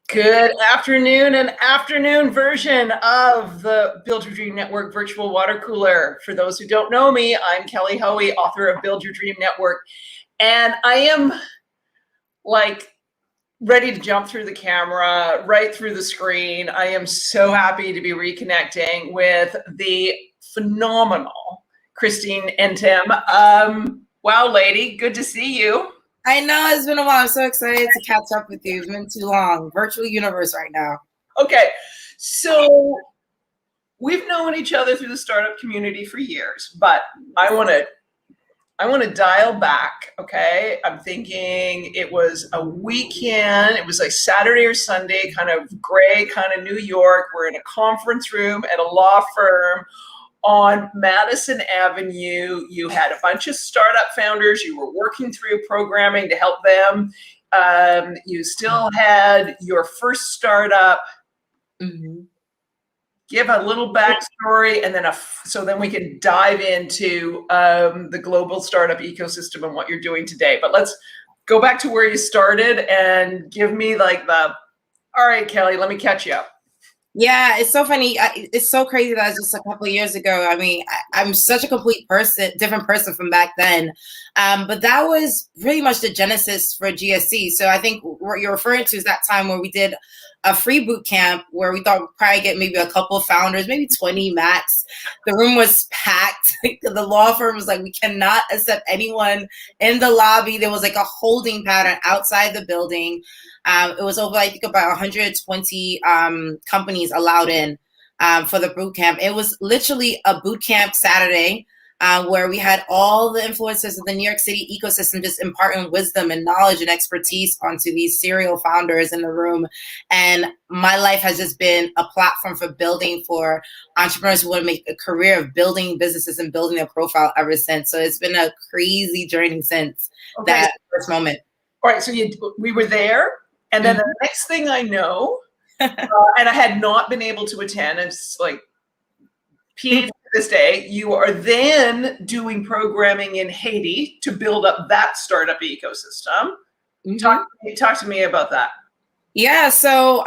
Good afternoon, an afternoon version of the Build Your Dream Network virtual water cooler. For those who don't know me, I'm Kelly Hoey, author of Build Your Dream Network. And I am like ready to jump through the camera, right through the screen. I am so happy to be reconnecting with the phenomenal Christine Ntim. Wow, lady, good to see you. I know, it's been a while. I'm so excited to catch up with you. It's been too long. Virtual universe right now. Okay, so we've known each other through the startup community for years, but I want to dial back. Okay, I'm thinking it was a weekend. It was like Saturday or Sunday, kind of gray, kind of New York. We're in a conference room at a law firm on Madison Avenue. You had a bunch of startup founders. You were working through programming to help them. You still had your first startup. Mm-hmm. Give a little backstory, and then so then we can dive into the global startup ecosystem and what you're doing today. But let's go back to where you started and give me like all right, Kelly, let me catch you up. Yeah, it's so funny. It's so crazy that just a couple of years ago. I mean, I'm such a complete person, different person from back then. But that was pretty much the genesis for GSC. So I think what you're referring to is that time where we did a free boot camp where we thought we'd probably get maybe a couple of founders, maybe 20 max. The room was packed. The law firm was like, we cannot accept anyone in the lobby. There was like a holding pattern outside the building. It was over, I think, about 120 companies allowed in for the boot camp. It was literally a boot camp Saturday where we had all the influencers of the New York City ecosystem just imparting wisdom and knowledge and expertise onto these serial founders in the room. And my life has just been a platform for building for entrepreneurs who want to make a career of building businesses and building their profile ever since. So it's been a crazy journey since that first moment. All right, so we were there. And then the next thing I know, and I had not been able to attend, and it's like, to this day, you are then doing programming in Haiti to build up that startup ecosystem. Mm-hmm. Talk to me about that. Yeah, so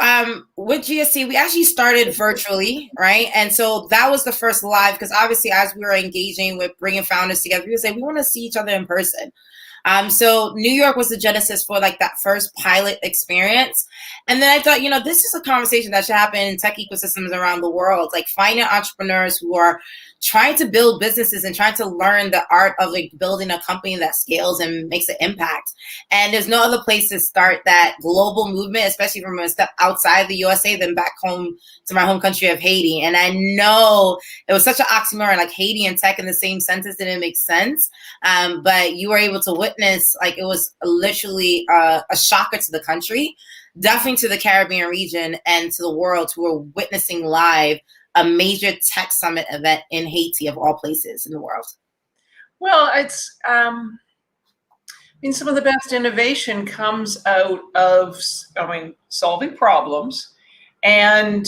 with GSC, we actually started virtually, right? And so that was the first live, because obviously as we were engaging with bringing founders together, we would say, we want to see each other in person. So New York was the genesis for like that first pilot experience. And then I thought, this is a conversation that should happen in tech ecosystems around the world, like finding entrepreneurs who are trying to build businesses and trying to learn the art of like building a company that scales and makes an impact. And there's no other place to start that global movement, especially from a step outside the USA than back home to my home country of Haiti. And I know it was such an oxymoron, like Haiti and tech in the same sentence didn't make sense. But you were able to witness, like, it was literally a shocker to the country, definitely to the Caribbean region and to the world, who were witnessing live a major tech summit event in Haiti, of all places in the world. Well, it's, some of the best innovation comes out of, solving problems and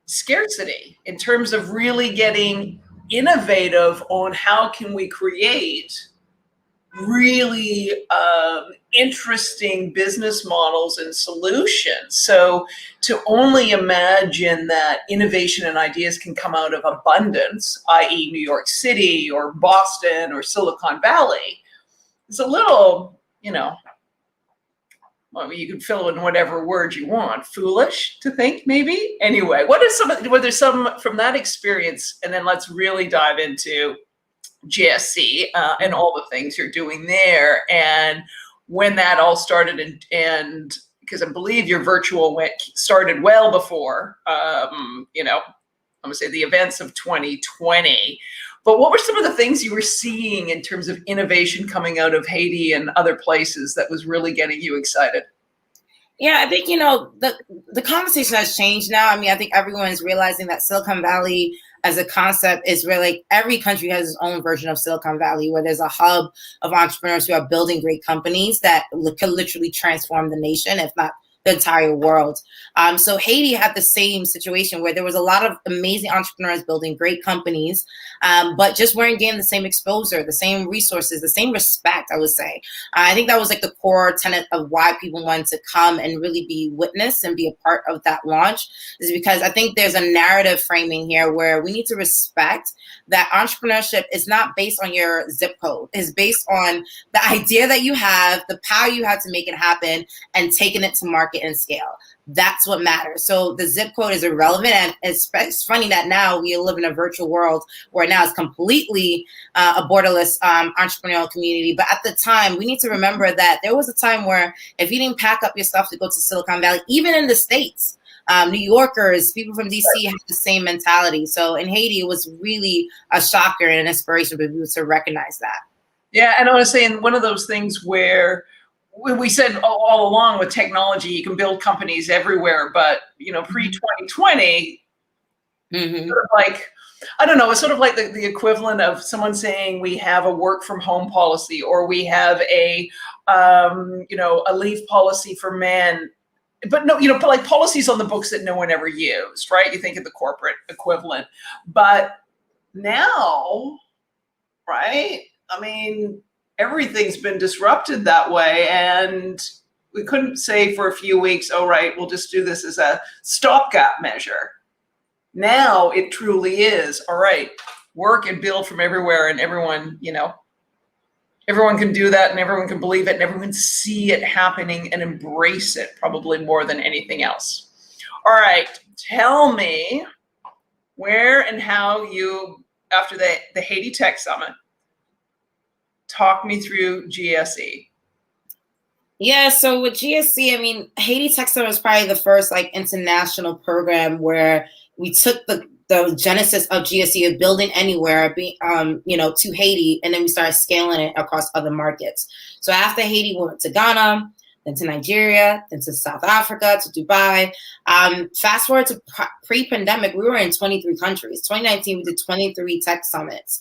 scarcity in terms of really getting innovative on how can we create really interesting business models and solutions. So to only imagine that innovation and ideas can come out of abundance, i.e. New York City or Boston or Silicon Valley, is a little, well, you can fill in whatever word you want. Foolish to think, maybe? Anyway, were there some from that experience? And then let's really dive into GSC and all the things you're doing there, and when that all started, and because I believe your virtual started well before, I'm gonna say the events of 2020. But what were some of the things you were seeing in terms of innovation coming out of Haiti and other places that was really getting you excited? Yeah, I think, the conversation has changed now. I mean, I think everyone's realizing that Silicon Valley as a concept is really, every country has its own version of Silicon Valley, where there's a hub of entrepreneurs who are building great companies that could literally transform the nation, if not the entire world. So Haiti had the same situation where there was a lot of amazing entrepreneurs building great companies, but just weren't getting the same exposure, the same resources, the same respect, I would say. I think that was like the core tenet of why people wanted to come and really be witness and be a part of that launch, is because I think there's a narrative framing here where we need to respect that entrepreneurship is not based on your zip code. It's based on the idea that you have, the power you have to make it happen, and taking it to market and scale. That's what matters. So the zip code is irrelevant. And it's funny that now we live in a virtual world where now it's completely a borderless entrepreneurial community. But at the time, we need to remember that there was a time where if you didn't pack up your stuff to go to Silicon Valley, even in the States, New Yorkers, people from DC have the same mentality. So in Haiti, it was really a shocker and an inspiration for people to recognize that. Yeah, and I want to say, in one of those things where we said all along with technology, you can build companies everywhere, but pre-2020, sort of like, I don't know, it's sort of like the equivalent of someone saying we have a work from home policy, or we have a leave policy for men. But no, but like policies on the books that no one ever used, right? You think of the corporate equivalent. But now, right? I mean, everything's been disrupted that way. And we couldn't say for a few weeks, oh, right, we'll just do this as a stopgap measure. Now it truly is, all right, work and build from everywhere, and everyone, everyone can do that, and everyone can believe it, and everyone can see it happening and embrace it probably more than anything else. All right, tell me where and how you, after the Haiti Tech Summit, talk me through GSE. Yeah, so with GSE, I mean, Haiti Tech Summit was probably the first international program where we took the genesis of GSE, of building anywhere, to Haiti, and then we started scaling it across other markets. So after Haiti, we went to Ghana, then to Nigeria, then to South Africa, to Dubai. Fast forward to pre-pandemic, we were in 23 countries. 2019, we did 23 tech summits,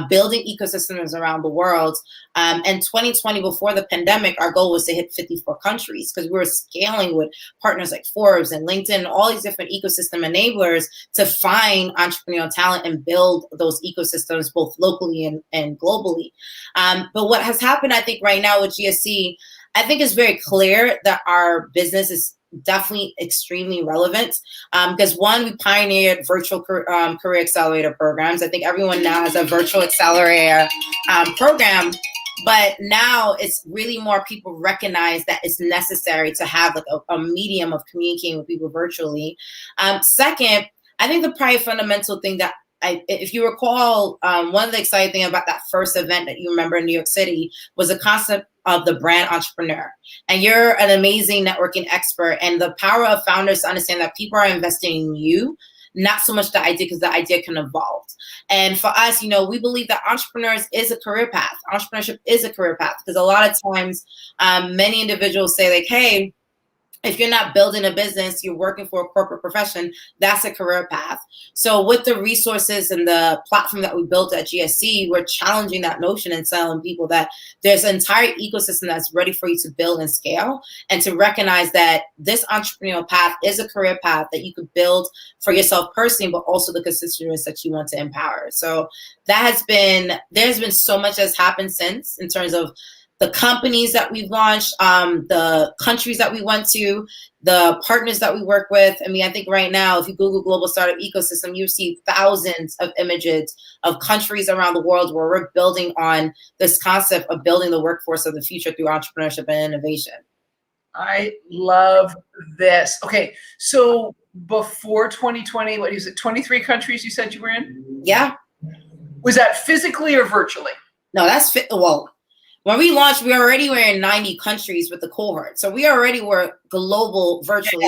building ecosystems around the world. And 2020, before the pandemic, our goal was to hit 54 countries, because we were scaling with partners like Forbes and LinkedIn, and all these different ecosystem enablers to find entrepreneurial talent and build those ecosystems both locally and globally. But what has happened, I think, right now with GSE, I think it's very clear that our business is definitely extremely relevant, because one, we pioneered virtual career accelerator programs. I think everyone now has a virtual accelerator program, but now it's really more people recognize that it's necessary to have a medium of communicating with people virtually. Second, I think the probably fundamental thing that if you recall, one of the exciting things about that first event that you remember in New York City was the concept of the brand entrepreneur. And you're an amazing networking expert, and the power of founders to understand that people are investing in you, not so much the idea, because the idea can evolve. And for us, we believe that entrepreneurs is a career path. Entrepreneurship is a career path, because a lot of times many individuals say like, hey, if you're not building a business, you're working for a corporate profession, that's a career path. So with the resources and the platform that we built at GSE, we're challenging that notion and telling people that there's an entire ecosystem that's ready for you to build and scale, and to recognize that this entrepreneurial path is a career path that you could build for yourself personally, but also the constituents that you want to empower. So there's been so much that's happened since, in terms of the companies that we've launched, the countries that we went to, the partners that we work with. I mean, I think right now, if you Google global startup ecosystem, you see thousands of images of countries around the world where we're building on this concept of building the workforce of the future through entrepreneurship and innovation. I love this. Okay, so before 2020, what is it, 23 countries you said you were in? Yeah. Was that physically or virtually? No, well, when we launched, we already were in 90 countries with the cohort. So we already were global virtually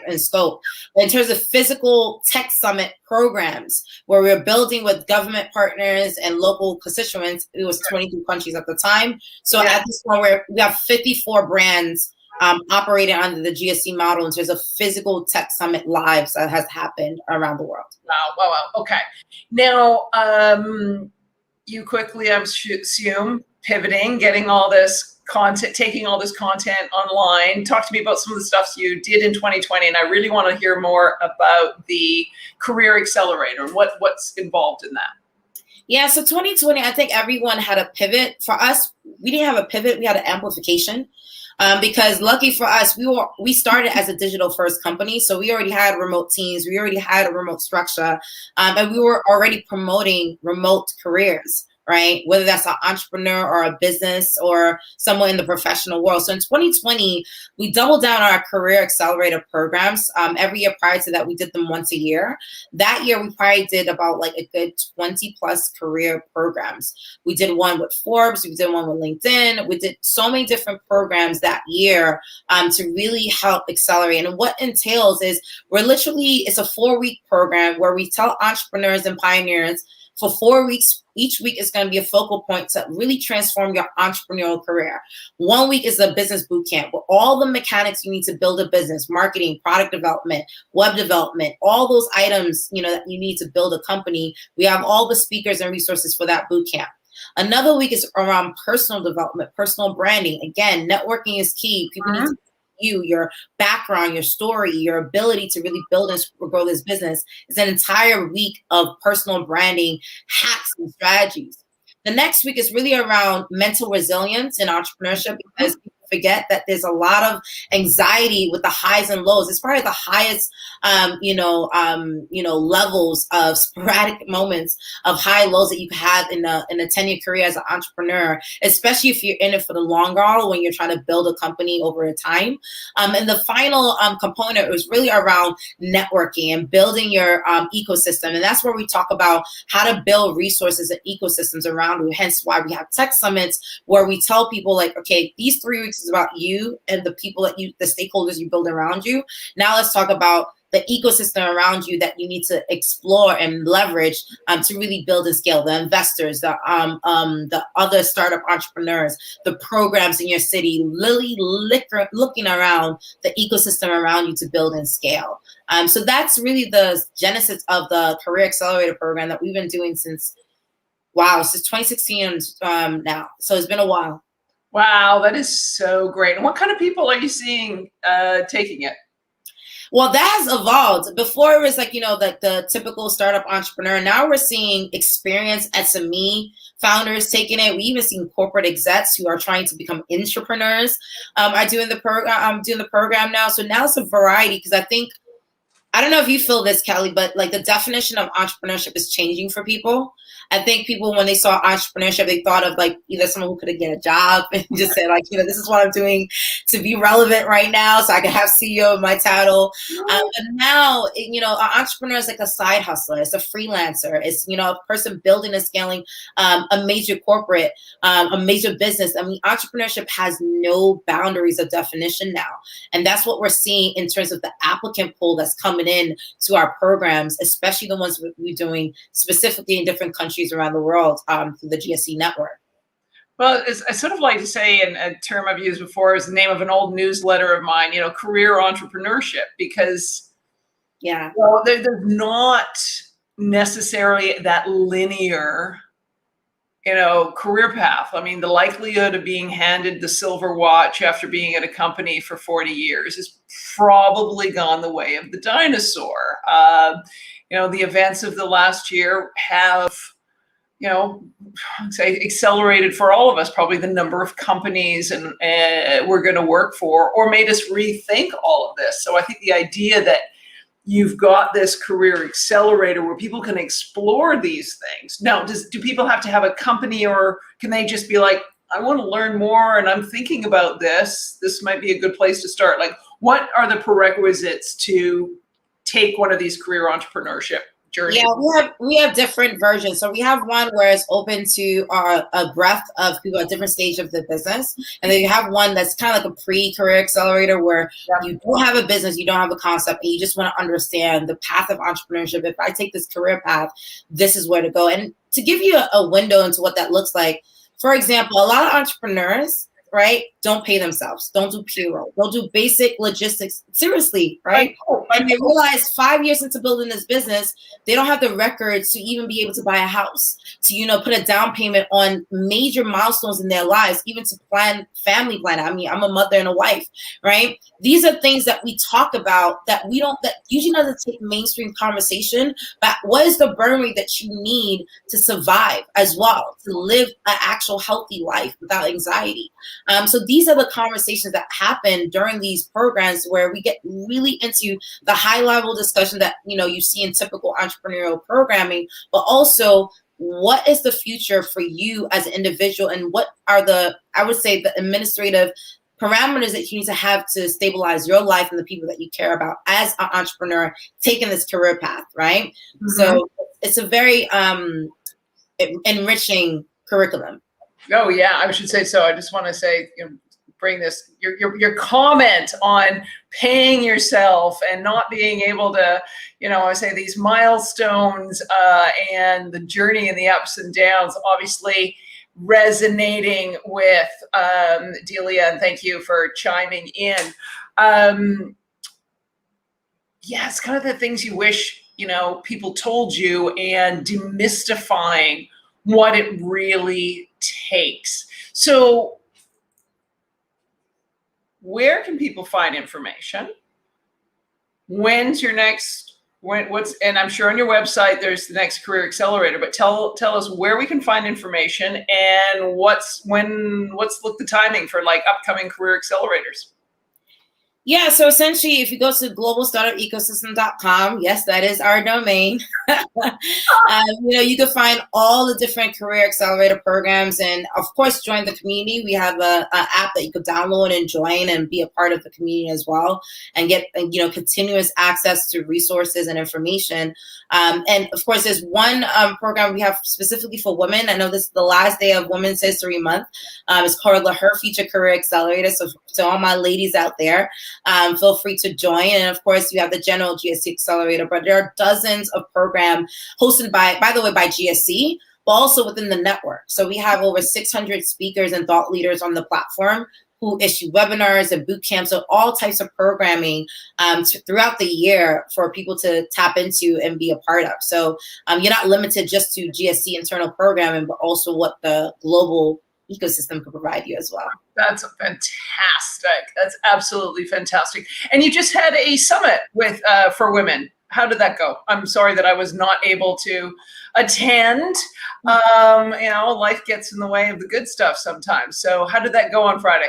in scope. But in terms of physical tech summit programs, where we're building with government partners and local constituents, it was 22 countries at the time. So at this point, we have 54 brands operating under the GSE model in terms of physical tech summit lives that has happened around the world. Wow. Okay. Now, you quickly, I assume, pivoting, getting all this content, taking all this content online. Talk to me about some of the stuff you did in 2020, and I really want to hear more about the Career Accelerator. What's involved in that? Yeah, so 2020, I think everyone had a pivot. For us, we didn't have a pivot, we had an amplification. Because lucky for us, we started as a digital first company. So we already had remote teams, we already had a remote structure, and we were already promoting remote careers, right? Whether that's an entrepreneur or a business or someone in the professional world. So in 2020, we doubled down on our Career Accelerator programs. Every year prior to that, we did them once a year. That year, we probably did about like a good 20 plus career programs. We did one with Forbes, we did one with LinkedIn. We did so many different programs that year to really help accelerate. And what entails is it's a 4-week program where we tell entrepreneurs and pioneers for 4 weeks. Each week is going to be a focal point to really transform your entrepreneurial career. 1 week is a business boot camp where all the mechanics you need to build a business, marketing, product development, web development, all those items, that you need to build a company. We have all the speakers and resources for that boot camp. Another week is around personal development, personal branding. Again, networking is key. People need to your background, your story, your ability to really build and grow this business. It's an entire week of personal branding hacks and strategies. The next week is really around mental resilience and entrepreneurship, because people forget that there's a lot of anxiety with the highs and lows. It's probably the highest, levels of sporadic moments of high lows that you can have in a 10-year career as an entrepreneur, especially if you're in it for the long haul when you're trying to build a company over a time. And the final component was really around networking and building your ecosystem. And that's where we talk about how to build resources and ecosystems around you. Hence why we have tech summits where we tell people like, okay, these 3 weeks is about you and the people the stakeholders you build around you. Now let's talk about the ecosystem around you that you need to explore and leverage to really build and scale. The investors, the other startup entrepreneurs, the programs in your city, looking around the ecosystem around you to build and scale. So that's really the genesis of the Career Accelerator program that we've been doing since 2016 now. So it's been a while. Wow, that is so great. And what kind of people are you seeing taking it? Well, that has evolved. Before it was like, the typical startup entrepreneur. Now we're seeing experienced SME founders taking it. We even seen corporate execs who are trying to become entrepreneurs are doing the program. I'm doing the program now. So now it's a variety, because I don't know if you feel this, Kelly, but like the definition of entrepreneurship is changing for people. I think people, when they saw entrepreneurship, they thought of like either someone who could get a job and just say like, this is what I'm doing to be relevant right now, so I can have CEO of my title. But now, an entrepreneur is like a side hustler. It's a freelancer. It's, a person building and scaling a major corporate, a major business. I mean, entrepreneurship has no boundaries of definition now. And that's what we're seeing in terms of the applicant pool that's coming in to our programs, especially the ones we're doing specifically in different countries around the world through the GSC network. Well, I sort of like to say, and a term I've used before is the name of an old newsletter of mine, career entrepreneurship, because there's not necessarily that linear, career path. I mean, the likelihood of being handed the silver watch after being at a company for 40 years is probably gone the way of the dinosaur. The events of the last year have, say accelerated for all of us, probably the number of companies and we're going to work for, or made us rethink all of this. So I think the idea that you've got this Career Accelerator where people can explore these things. Now, do people have to have a company, or can they just be like, I want to learn more and I'm thinking about this. This might be a good place to start. Like, what are the prerequisites to take one of these career entrepreneurship journeys? Yeah, we have different versions. So we have one where it's open to a breadth of people at different stages of the business. And then you have one that's kind of like a pre-Career Accelerator where you don't have a business, you don't have a concept, and you just want to understand the path of entrepreneurship. If I take this career path, this is where to go. And to give you a window into what that looks like, for example, a lot of entrepreneurs, right, don't pay themselves, don't do payroll, don't do basic logistics. Seriously, right? And they realize 5 years into building this business, they don't have the records to even be able to buy a house, to, you know, put a down payment on major milestones in their lives, even to plan family planning. I mean, I'm a mother and a wife, right? These are things that we talk about that that usually doesn't take mainstream conversation, but what is the burn rate that you need to survive as well, to live an actual healthy life without anxiety? So these are the conversations that happen during these programs where we get really into the high level discussion that, you know, you see in typical entrepreneurial programming, but also what is the future for you as an individual, and what are the, I would say, the administrative parameters that you need to have to stabilize your life and the people that you care about as an entrepreneur taking this career path, right? Mm-hmm. So it's a very enriching curriculum. Oh yeah, I should say so. I just want to say, you know, bring this your comment on paying yourself and not being able to, you know, I say these milestones and the journey and the ups and downs, obviously resonating with Delia, and thank you for chiming in. Yeah, it's kind of the things you wish, you know, people told you, and demystifying what it really takes. So where can people find information? When's your next, and I'm sure on your website there's the next Career Accelerator, but tell us where we can find information, and what's the timing for like upcoming Career Accelerators? Yeah, so essentially, if you go to globalstartupecosystem.com, yes, that is our domain. You know, you can find all the different Career Accelerator programs, and of course, join the community. We have an app that you could download and join and be a part of the community as well, and get, you know, continuous access to resources and information. And of course, there's one program we have specifically for women. I know this is the last day of Women's History Month. It's called the Her Future Career Accelerator. So to all my ladies out there, feel free to join. And of course, we have the general GSC Accelerator, but there are dozens of programs hosted by the way, by GSC, but also within the network. So we have over 600 speakers and thought leaders on the platform who issue webinars and boot camps, so all types of programming throughout the year for people to tap into and be a part of. So you're not limited just to GSC internal programming, but also what the global ecosystem can provide you as well. That's fantastic. That's absolutely fantastic. And you just had a summit with for women. How did that go? I'm sorry that I was not able to attend. You know, life gets in the way of the good stuff sometimes. So how did that go on Friday?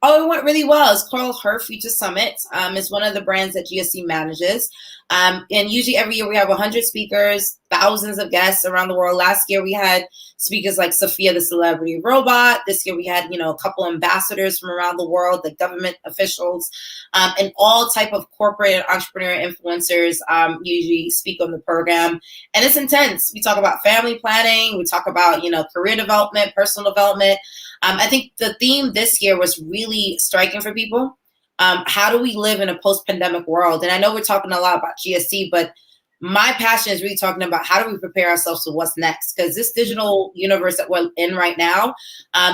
Oh, it went really well. It's called Her Future Summit. It's one of the brands that GSC manages. And usually every year we have 100 speakers, thousands of guests around the world. Last year we had speakers like Sophia the Celebrity Robot. This year we had, you know, a couple ambassadors from around the world, the government officials, and all type of corporate and entrepreneur influencers usually speak on the program. And it's intense. We talk about family planning. We talk about, you know, career development, personal development. I think the theme this year was really striking for people. How do we live in a post-pandemic world? And I know we're talking a lot about GSC, but my passion is really talking about how do we prepare ourselves for what's next? Because this digital universe that we're in right now,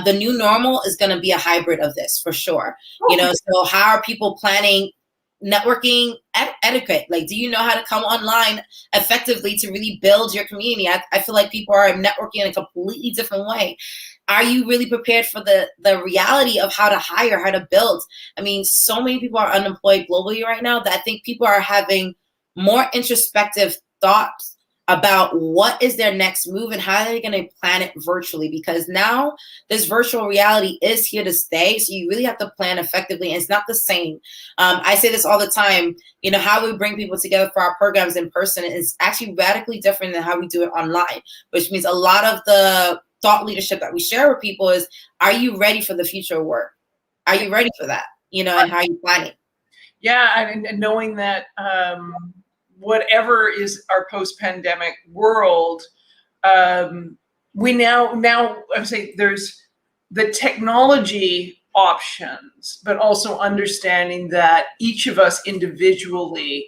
the new normal is going to be a hybrid of this for sure. You know, so how are people planning networking etiquette? Like, do you know how to come online effectively to really build your community? I feel like people are networking in a completely different way. Are you really prepared for the reality of how to hire, how to build? I mean, so many people are unemployed globally right now that I think people are having more introspective thoughts about what is their next move and how are they going to plan it virtually, because now this virtual reality is here to stay. So you really have to plan effectively, and it's not the same. I say this all the time, you know, how we bring people together for our programs in person is actually radically different than how we do it online, which means a lot of the thought leadership that we share with people is, are you ready for the future of work? Are you ready for that? You know, and how are you planning? Yeah, and knowing that whatever is our post-pandemic world, we now I say there's the technology options, but also understanding that each of us individually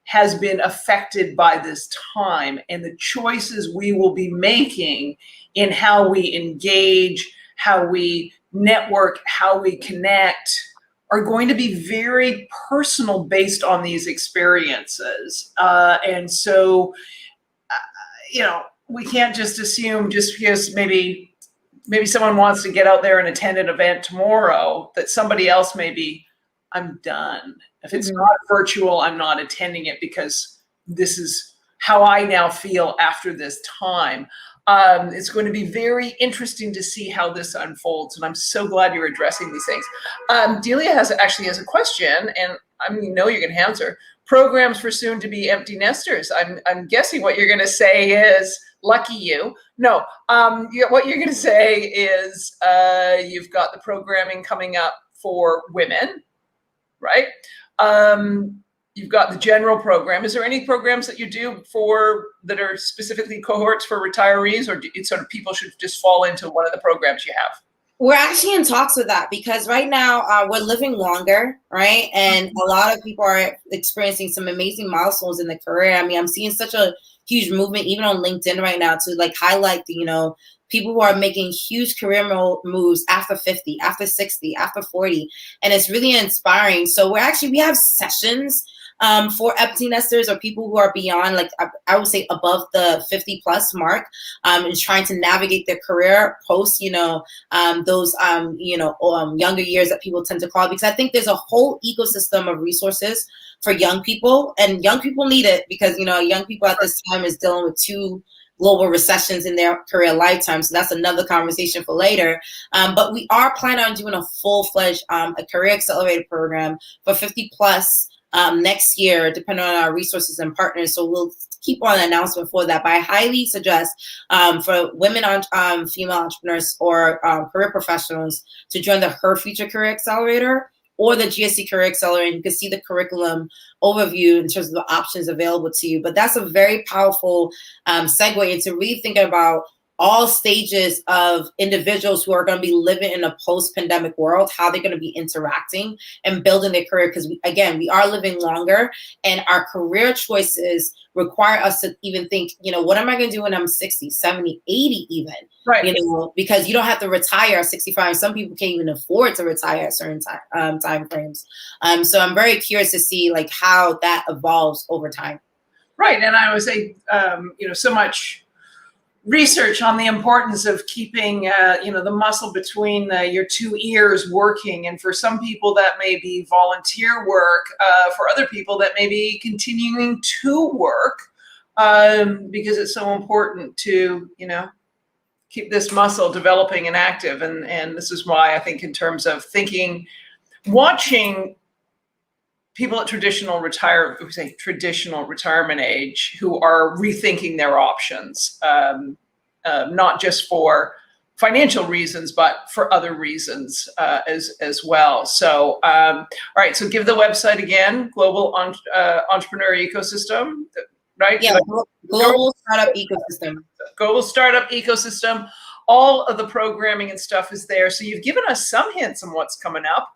has been affected by this time, and the choices we will be making in how we engage, how we network, how we connect, are going to be very personal based on these experiences. And so, we can't just assume just because maybe someone wants to get out there and attend an event tomorrow that somebody else I'm done. If it's not virtual, I'm not attending it because this is how I now feel after this time. It's going to be very interesting to see how this unfolds, and I'm so glad you're addressing these things. Delia has a question, and I know you're going to answer. Programs for soon-to-be empty nesters. I'm guessing what you're going to say is lucky you. No, what you're going to say is you've got the programming coming up for women, right? You've got the general program. Is there any programs that you do that are specifically cohorts for retirees, or it's sort of people should just fall into one of the programs you have? We're actually in talks with that because right now we're living longer, right? And a lot of people are experiencing some amazing milestones in their career. I mean, I'm seeing such a huge movement even on LinkedIn right now to like highlight the, people who are making huge career moves after 50, after 60, after 40. And it's really inspiring. So we have sessions for empty nesters or people who are beyond, like I would say above the 50 plus mark, and trying to navigate their career post, those, younger years that people tend to call, because I think there's a whole ecosystem of resources for young people, and young people need it because, young people at this time is dealing with 2 global recessions in their career lifetime. So that's another conversation for later. But we are planning on doing a full-fledged a career accelerator program for 50 plus next year, depending on our resources and partners. So we'll keep on an announcement for that. But I highly suggest for women, female entrepreneurs or career professionals to join the Her Future Career Accelerator or the GSC Career Accelerator. You can see the curriculum overview in terms of the options available to you. But that's a very powerful segue into really thinking about all stages of individuals who are going to be living in a post-pandemic world, how they're going to be interacting and building their career. Because we are living longer, and our career choices require us to even think, what am I going to do when I'm 60, 70, 80 even? Right. Because you don't have to retire at 65. Some people can't even afford to retire at certain time frames. So I'm very curious to see like how that evolves over time. Right. And I would say, so much research on the importance of keeping, the muscle between your 2 ears working. And for some people that may be volunteer work, for other people that may be continuing to work, because it's so important to, keep this muscle developing and active. And this is why I think in terms of watching people at traditional retirement age who are rethinking their options, not just for financial reasons, but for other reasons as well. So, all right. So give the website again, Global Entrepreneur Ecosystem, right? Yeah, Global Startup Ecosystem. Global Startup Ecosystem. All of the programming and stuff is there. So you've given us some hints on what's coming up.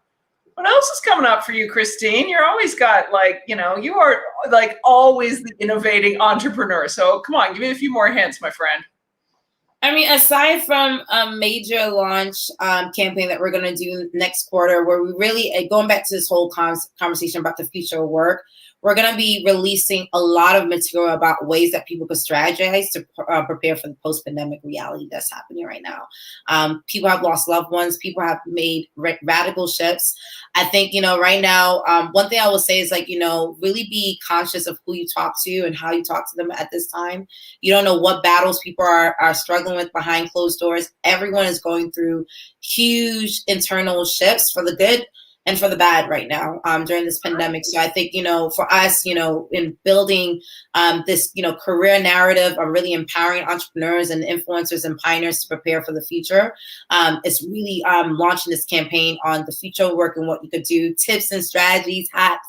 What else is coming up for you, Christine? You're always got you are like always the innovating entrepreneur. So come on, give me a few more hints, my friend. I mean, aside from a major launch campaign that we're going to do next quarter, where we really, going back to this whole conversation about the future of work, we're going to be releasing a lot of material about ways that people could strategize to prepare for the post-pandemic reality that's happening right now. People have lost loved ones. People have made radical shifts. I think, right now, one thing I will say is really be conscious of who you talk to and how you talk to them at this time. You don't know what battles people are struggling with behind closed doors. Everyone is going through huge internal shifts for the good and for the bad right now during this pandemic. So I think, for us, in building this, career narrative of really empowering entrepreneurs and influencers and pioneers to prepare for the future, it's really launching this campaign on the future of work and what you could do, tips and strategies, hacks.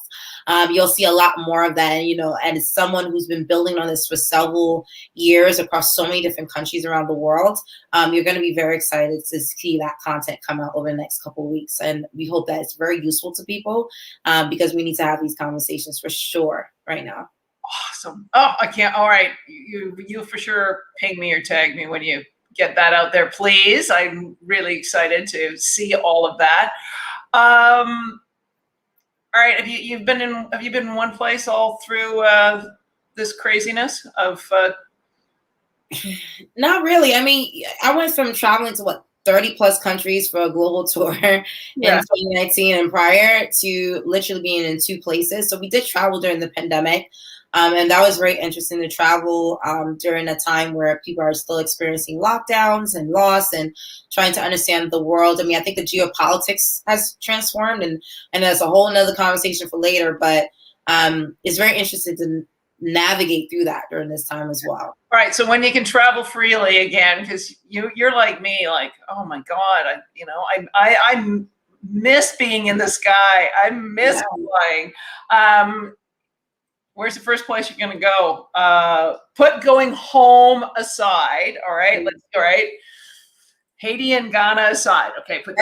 You'll see a lot more of that, and as someone who's been building on this for several years across so many different countries around the world, you're going to be very excited to see that content come out over the next couple of weeks. And we hope that it's very useful to people because we need to have these conversations for sure right now. Awesome. Oh, I can't. All right. You for sure ping me or tag me when you get that out there, please. I'm really excited to see all of that. All right, have you been in one place all through this craziness of? Not really. I mean, I went from traveling to 30 plus countries for a global tour in 2019 and prior to literally being in 2 places. So we did travel during the pandemic. And that was very interesting to travel during a time where people are still experiencing lockdowns and loss and trying to understand the world. I mean, I think the geopolitics has transformed, and that's a whole nother conversation for later, but it's very interesting to navigate through that during this time as well. All right. So when you can travel freely again, because you're like me, like, oh my God, I miss being in the sky. I miss flying. Where's the first place you're going to go? Put going home aside. All right. All right. Haiti and Ghana aside. Okay. Put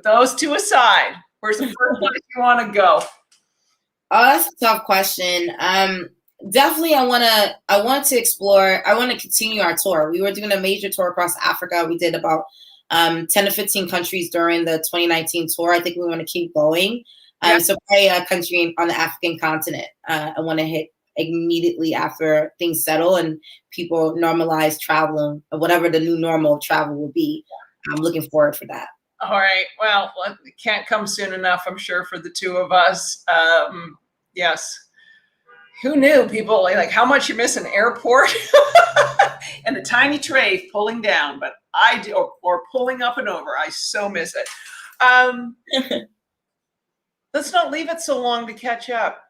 those 2 aside. Where's the first place you want to go? Oh, that's a tough question. Definitely, I want to explore. I want to continue our tour. We were doing a major tour across Africa. We did about 10 to 15 countries during the 2019 tour. I think we want to keep going. So probably a country on the African continent. I want to hit immediately after things settle and people normalize traveling, or whatever the new normal of travel will be. I'm looking forward for that. All right. Well, it can't come soon enough, I'm sure, for the 2 of us. Yes. Who knew, people, like how much you miss an airport and a tiny tray pulling down, but I do, or pulling up and over. I so miss it. Let's not leave it so long to catch up.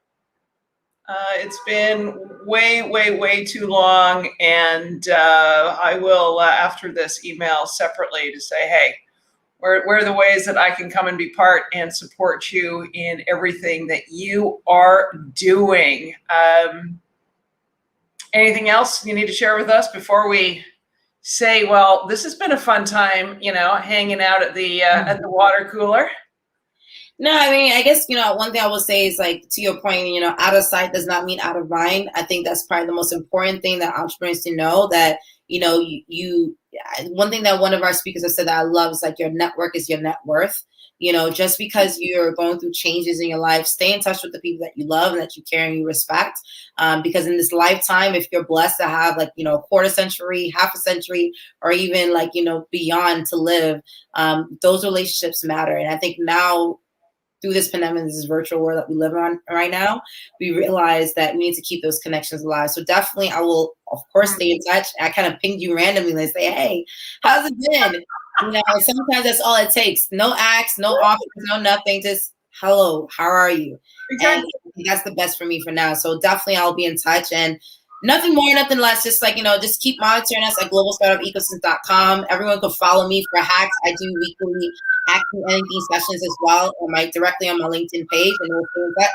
It's been way too long. And I will, after this, email separately to say, hey, where are the ways that I can come and be part and support you in everything that you are doing? Anything else you need to share with us before we say, well, this has been a fun time, hanging out at the water cooler? No, I mean, I guess, one thing I will say is, like, to your point, out of sight does not mean out of mind. I think that's probably the most important thing that entrepreneurs to know, that, one thing that one of our speakers has said that I love is, like, your network is your net worth. Just because you're going through changes in your life, stay in touch with the people that you love and that you care and you respect. Because in this lifetime, if you're blessed to have, like, a quarter century, half a century, or even, like, beyond to live, those relationships matter. And I think now, through this pandemic, this virtual world that we live on right now, we realize that we need to keep those connections alive. So definitely, I will, of course, stay in touch. I kind of pinged you randomly and say, hey, how's it been? Sometimes that's all it takes. No acts, no offers, no nothing. Just, hello, how are you? Exactly. And that's the best for me for now. So definitely, I'll be in touch. And nothing more, nothing less. Just like, just keep monitoring us at globalstartupecosystem.com. Everyone can follow me for hacks. I do weekly action anything sessions as well, directly on my LinkedIn page. And we'll stay in touch.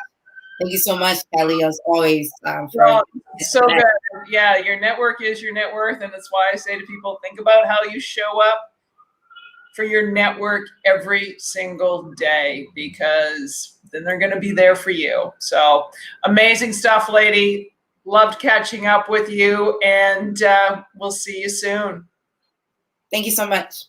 Thank you so much, Kelly, as always. So good. Yeah, your network is your net worth. And that's why I say to people, think about how you show up for your network every single day, because then they're going to be there for you. So amazing stuff, lady. Loved catching up with you, and we'll see you soon. Thank you so much.